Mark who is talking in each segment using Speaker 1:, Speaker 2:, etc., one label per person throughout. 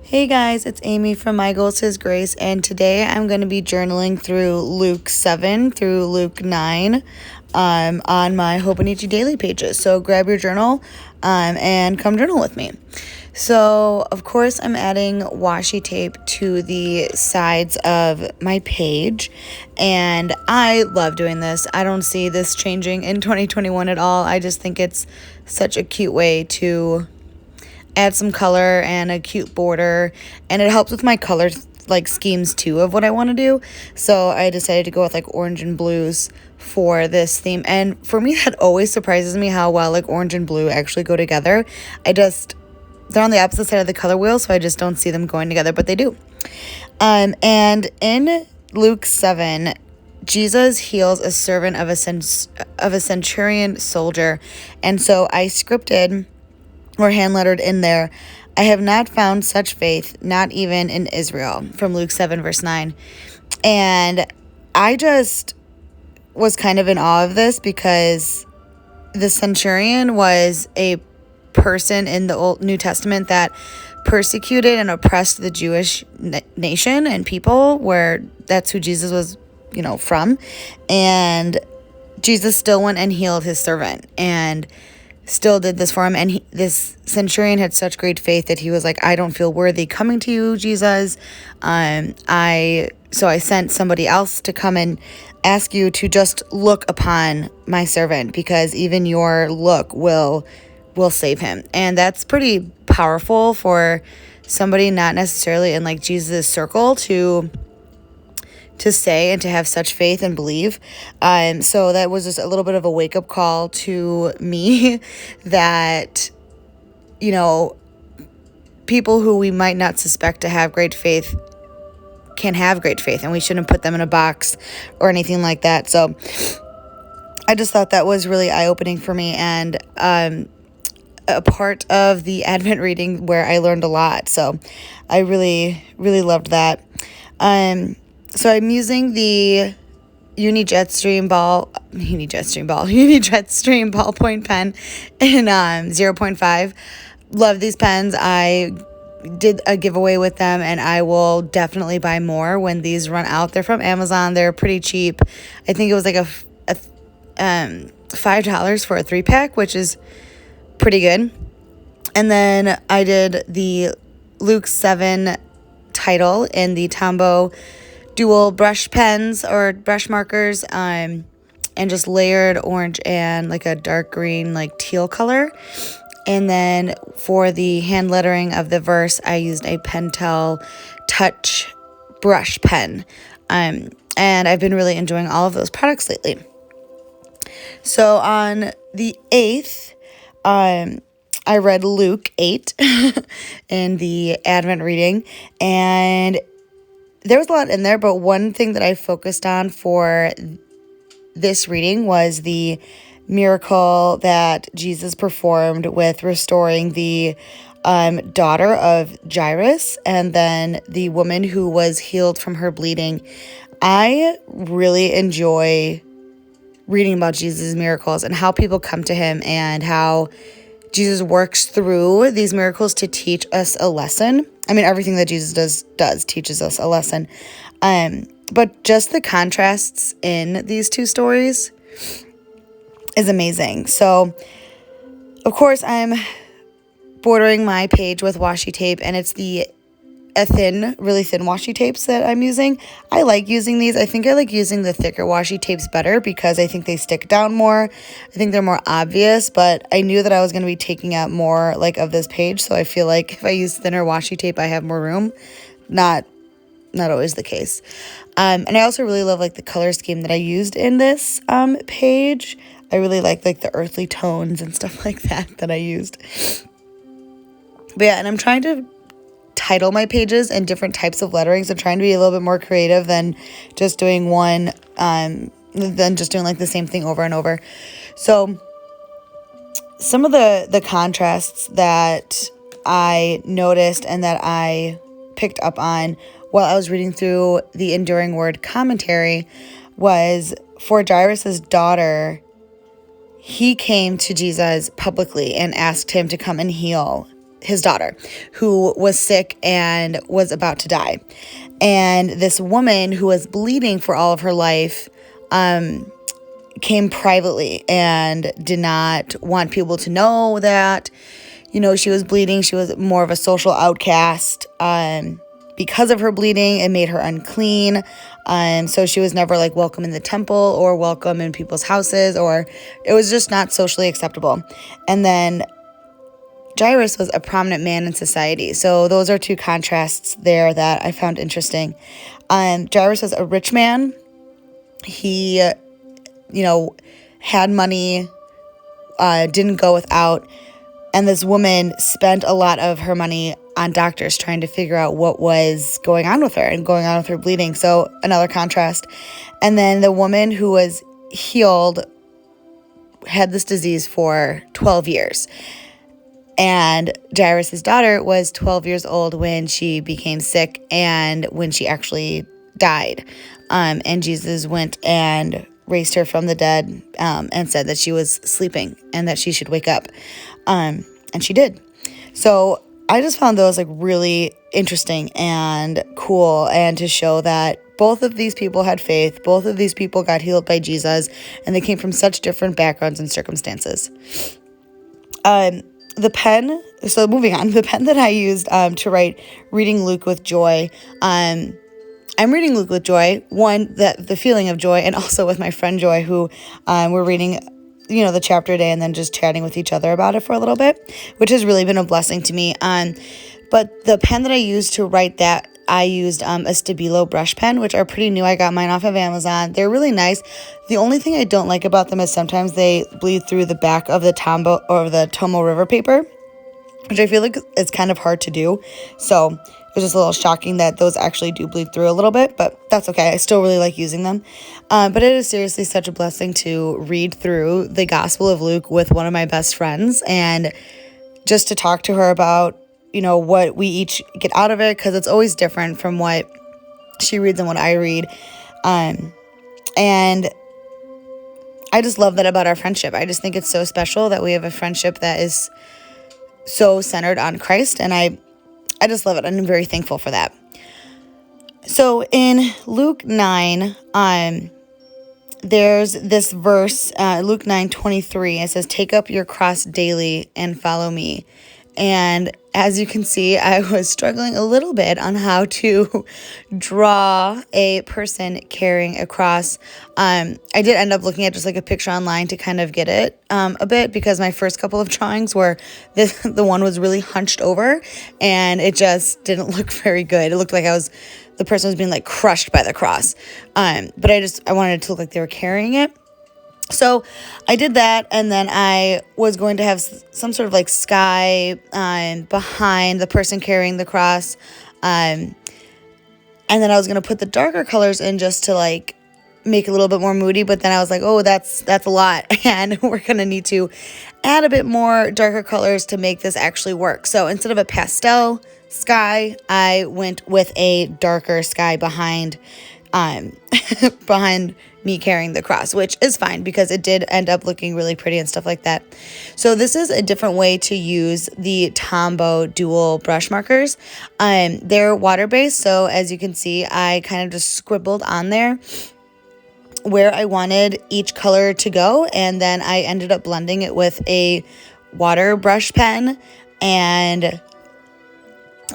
Speaker 1: Hey guys, it's Amy from My Goals His Grace, and today I'm going to be journaling through Luke 7 through Luke 9 on my Hobonichi daily pages. So grab your journal and come journal with me. So, of course, I'm adding washi tape to the sides of my page, and I love doing this. I don't see this changing in 2021 at all. I just think it's such a cute way to add some color and a cute border, and it helps with my color schemes too of what I want to do. So I decided to go with orange and blues for this theme, and for me that always surprises me how well orange and blue actually go together. They're on the opposite side of the color wheel, so I just don't see them going together, but they do. And in Luke 7, Jesus heals a servant of a centurion soldier, and so I scripted or hand-lettered in there, "I have not found such faith, not even in Israel," from Luke 7, verse 9. And I just was kind of in awe of this because the centurion was a person in the Old New Testament that persecuted and oppressed the Jewish nation and people, where that's who Jesus was, from. And Jesus still went and healed his servant and still did this for him. And this centurion had such great faith that he was like, "I don't feel worthy coming to you, Jesus. So I sent somebody else to come and ask you to just look upon my servant, because even your look will save him." And that's pretty powerful for somebody not necessarily in Jesus' circle to say and to have such faith and believe. So that was just a little bit of a wake-up call to me that, people who we might not suspect to have great faith can have great faith, and we shouldn't put them in a box or anything like that. So I just thought that was really eye-opening for me, and a part of the Advent reading where I learned a lot. So I really, really loved that. So I'm using the Unijet Stream ballpoint pen in 0.5. Love these pens. I did a giveaway with them, and I will definitely buy more when these run out. They're from Amazon. They're pretty cheap. I think it was $5 for a 3-pack, which is pretty good. And then I did the Luke 7 title in the Tombow dual brush pens or brush markers, and just layered orange and a dark green teal color. And then for the hand lettering of the verse, I used a Pentel touch brush pen, and I've been really enjoying all of those products lately. So on the 8th, I read Luke 8 in the Advent reading, and there was a lot in there, but one thing that I focused on for this reading was the miracle that Jesus performed with restoring the daughter of Jairus, and then the woman who was healed from her bleeding. I really enjoy reading about Jesus' miracles and how people come to him, and how Jesus works through these miracles to teach us a lesson. I mean, everything that Jesus does teaches us a lesson. But just the contrasts in these two stories is amazing. So, of course, I'm bordering my page with washi tape, and it's really thin washi tapes that I'm using. I like using these. I think I like using the thicker washi tapes better because I think they stick down more. I think they're more obvious, but I knew that I was going to be taking out more of this page, so I feel like if I use thinner washi tape, I have more room. Not always the case. And I also really love the color scheme that I used in this page. I really like the earthly tones and stuff like that I used. But yeah, and I'm trying to title my pages in different types of letterings. I'm trying to be a little bit more creative than just doing the same thing over and over. So some of the contrasts that I noticed and that I picked up on while I was reading through the Enduring Word commentary was for Jairus' daughter. He came to Jesus publicly and asked him to come and heal his daughter, who was sick and was about to die. And this woman who was bleeding for all of her life came privately and did not want people to know that, she was bleeding. She was more of a social outcast. Because of her bleeding, it made her unclean. So she was never like welcome in the temple or welcome in people's houses, or it was just not socially acceptable. And then Jairus was a prominent man in society. So those are two contrasts there that I found interesting. Jairus was a rich man. He, had money, didn't go without. And this woman spent a lot of her money on doctors trying to figure out what was going on with her and going on with her bleeding. So another contrast. And then the woman who was healed had this disease for 12 years. And Jairus' daughter was 12 years old when she became sick and when she actually died. And Jesus went and raised her from the dead and said that she was sleeping and that she should wake up. And she did. So I just found those like really interesting and cool, and to show that both of these people had faith, both of these people got healed by Jesus, and they came from such different backgrounds and circumstances. The pen that I used to write Reading Luke with Joy, I'm reading Luke with joy, one, the feeling of joy, and also with my friend Joy, who we're reading the chapter a day and then just chatting with each other about it for a little bit, which has really been a blessing to me. But the pen that I used to write that, I used a Stabilo brush pen, which are pretty new. I got mine off of Amazon. They're really nice. The only thing I don't like about them is sometimes they bleed through the back of the Tombow or the Tombow River paper, which I feel like it's kind of hard to do. So it was just a little shocking that those actually do bleed through a little bit, but that's okay. I still really like using them. But it is seriously such a blessing to read through the Gospel of Luke with one of my best friends and just to talk to her about, what we each get out of it, because it's always different from what she reads and what I read. And I just love that about our friendship. I just think it's so special that we have a friendship that is so centered on Christ, and I just love it, and I'm very thankful for that. So in Luke 9, there's this verse, Luke 9:23. It says, "Take up your cross daily and follow me." And as you can see, I was struggling a little bit on how to draw a person carrying a cross. I did end up looking at just like a picture online to kind of get it a bit, because my first couple of drawings were the one was really hunched over and it just didn't look very good. It looked like the person was being like crushed by the cross. But I wanted it to look like they were carrying it. So I did that, and then I was going to have some sort of like sky behind the person carrying the cross. And then I was going to put the darker colors in just to like make it a little bit more moody. But then I was like, oh, that's a lot. And we're going to need to add a bit more darker colors to make this actually work. So instead of a pastel sky, I went with a darker sky behind me carrying the cross, which is fine because it did end up looking really pretty and stuff like that. So this is a different way to use the Tombow dual brush markers. They're water-based, so as you can see, I kind of just scribbled on there where I wanted each color to go, and then I ended up blending it with a water brush pen and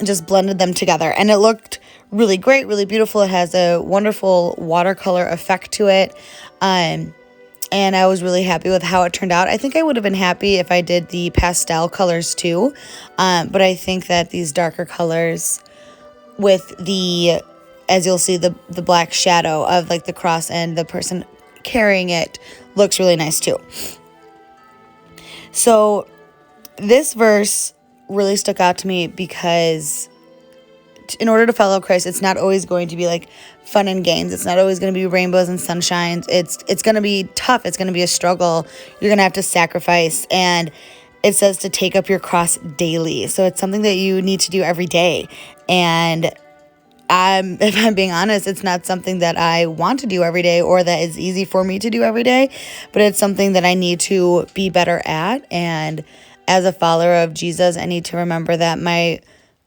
Speaker 1: just blended them together, and it looked really great, really beautiful. It has a wonderful watercolor effect to it, and I was really happy with how it turned out. I think I would have been happy if I did the pastel colors too, but I think that these darker colors with the, as you'll see, the black shadow of like the cross and the person carrying it looks really nice too. So this verse really stuck out to me because in order to follow Christ, it's not always going to be like fun and games. It's not always going to be rainbows and sunshines. It's going to be tough. It's going to be a struggle. You're going to have to sacrifice. And it says to take up your cross daily. So it's something that you need to do every day. And if I'm being honest, it's not something that I want to do every day or that is easy for me to do every day, but it's something that I need to be better at. And as a follower of Jesus, I need to remember that my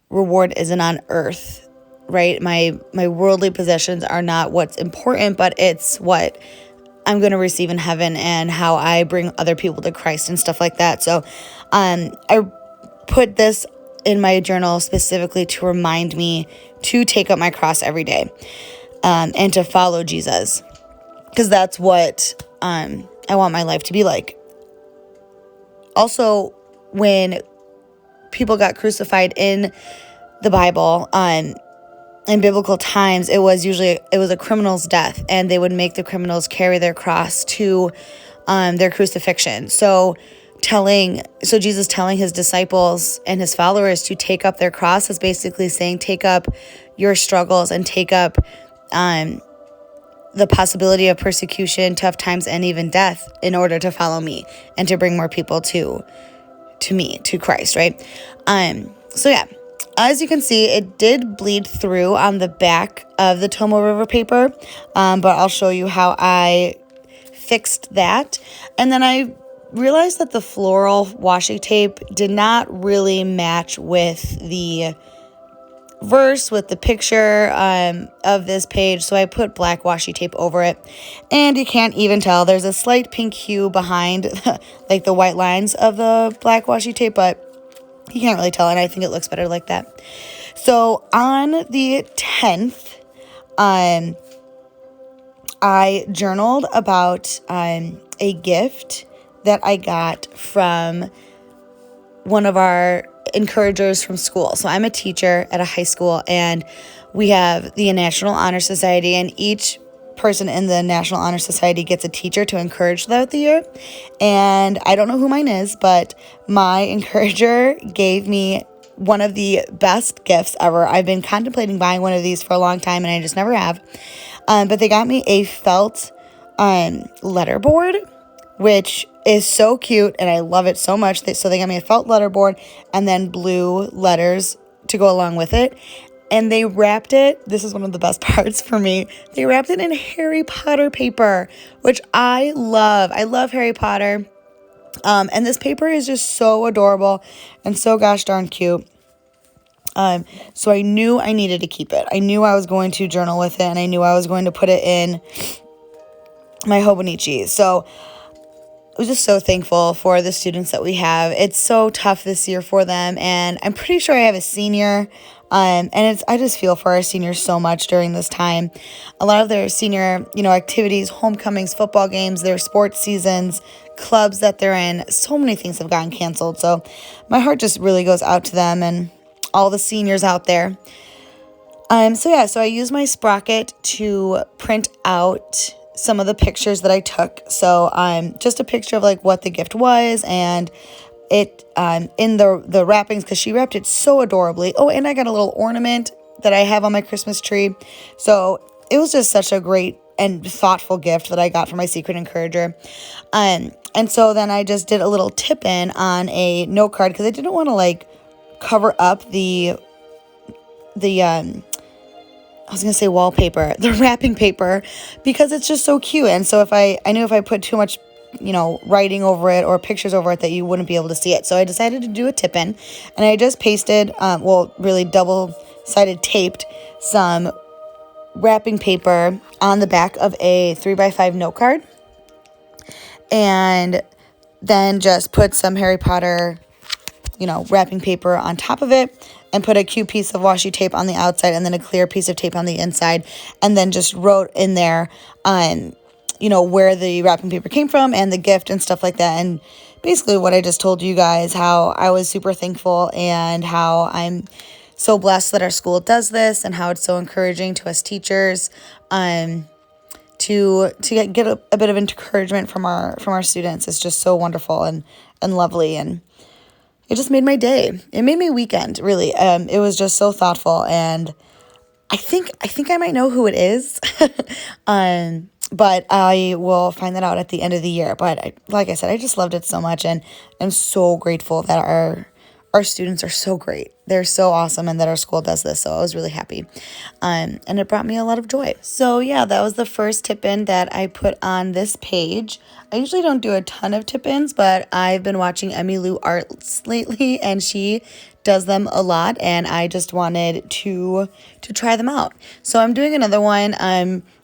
Speaker 1: reward isn't on earth, right? My worldly possessions are not what's important, but it's what I'm going to receive in heaven and how I bring other people to Christ and stuff like that. So I put this in my journal specifically to remind me to take up my cross every day and to follow Jesus, because that's what I want my life to be like. Also, when people got crucified in the Bible, in biblical times, it was a criminal's death, and they would make the criminals carry their cross to their crucifixion. So Jesus telling his disciples and his followers to take up their cross is basically saying, take up your struggles and take up the possibility of persecution, tough times, and even death in order to follow me and to bring more people to me, to Christ, right? So yeah, as you can see, it did bleed through on the back of the Tombow River paper, but I'll show you how I fixed that. And then I realized that the floral washi tape did not really match with the verse, with the picture of this page, so I put black washi tape over it, and you can't even tell. There's a slight pink hue behind like the white lines of the black washi tape, but you can't really tell, and I think it looks better like that. So on the 10th, I journaled about a gift that I got from one of our encouragers from school. So I'm a teacher at a high school, and we have the National Honor Society, and each person in the National Honor Society gets a teacher to encourage throughout the year. And I don't know who mine is, but my encourager gave me one of the best gifts ever. I've been contemplating buying one of these for a long time, and I just never have. But they got me a felt letterboard, which is so cute, and I love it so much. So they got me a felt letterboard and then blue letters to go along with it. And they wrapped it, this is one of the best parts for me, they wrapped it in Harry Potter paper, which I love. I love Harry Potter. And this paper is just so adorable and so gosh darn cute. So I knew I needed to keep it. I knew I was going to journal with it, and I knew I was going to put it in my Hobonichi. So I was just so thankful for the students that we have. It's so tough this year for them, and I'm pretty sure I have a senior, and I just feel for our seniors so much during this time. A lot of their senior, activities, homecomings, football games, their sports seasons, clubs that they're in, so many things have gotten canceled. So my heart just really goes out to them and all the seniors out there. So I used my sprocket to print out some of the pictures that I took. So just a picture of like what the gift was, and it in the wrappings, because she wrapped it so adorably. Oh, and I got a little ornament that I have on my Christmas tree. So it was just such a great and thoughtful gift that I got from my secret encourager. And so then I just did a little tip in on a note card, because I didn't want to like cover up the I was going to say wallpaper, the wrapping paper, because it's just so cute. And so I knew if I put too much, writing over it or pictures over it, that you wouldn't be able to see it. So I decided to do a tip in, and I just pasted, really double-sided taped some wrapping paper on the back of a 3x5 note card, and then just put some Harry Potter, wrapping paper on top of it, and put a cute piece of washi tape on the outside, and then a clear piece of tape on the inside, and then just wrote in there where the wrapping paper came from and the gift and stuff like that. And basically what I just told you guys, how I was super thankful and how I'm so blessed that our school does this, and how it's so encouraging to us teachers to get a bit of encouragement from our students. It's just so wonderful and lovely, and it just made my day. It made my weekend, really. It was just so thoughtful, and I think I might know who it is, but I will find that out at the end of the year. But like I said, I just loved it so much, and I'm so grateful that our our students are so great. They're so awesome, and that our school does this, so I was really happy. And it brought me a lot of joy. So yeah, that was the first tip-in that I put on this page. I usually don't do a ton of tip-ins, but I've been watching Emmylou Arts lately, and she does them a lot, and I just wanted to try them out. So I'm doing another one,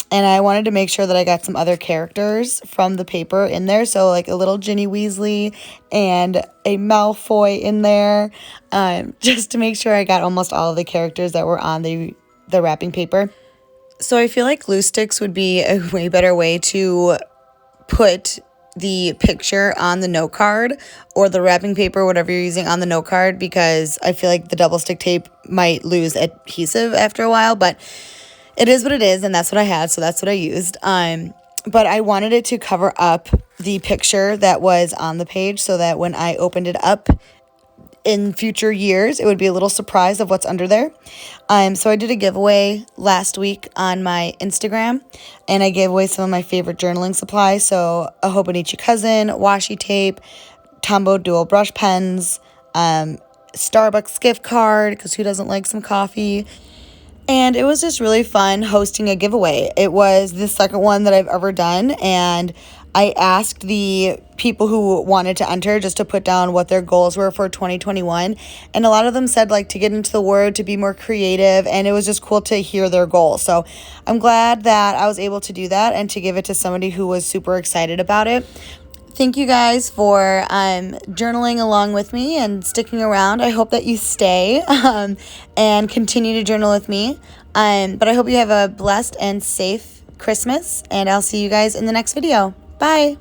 Speaker 1: and I wanted to make sure that I got some other characters from the paper in there. So like a little Ginny Weasley and a Malfoy in there, just to make sure I got almost all of the characters that were on the wrapping paper. So I feel like glue sticks would be a way better way to put the picture on the note card, or the wrapping paper, whatever you're using, on the note card, because I feel like the double stick tape might lose adhesive after a while, but it is what it is, and that's what I had, so that's what I used. But I wanted it to cover up the picture that was on the page, so that when I opened it up in future years, it would be a little surprise of what's under there. So I did a giveaway last week on my Instagram, and I gave away some of my favorite journaling supplies. So a Hobonichi Cousin, washi tape, Tombow dual brush pens, Starbucks gift card, because who doesn't like some coffee? And it was just really fun hosting a giveaway. It was the second one that I've ever done, and I asked the people who wanted to enter just to put down what their goals were for 2021, and a lot of them said like to get into the Word, to be more creative, and it was just cool to hear their goals. So I'm glad that I was able to do that and to give it to somebody who was super excited about it. Thank you guys for journaling along with me and sticking around. I hope that you stay and continue to journal with me. But I hope you have a blessed and safe Christmas, and I'll see you guys in the next video. Bye.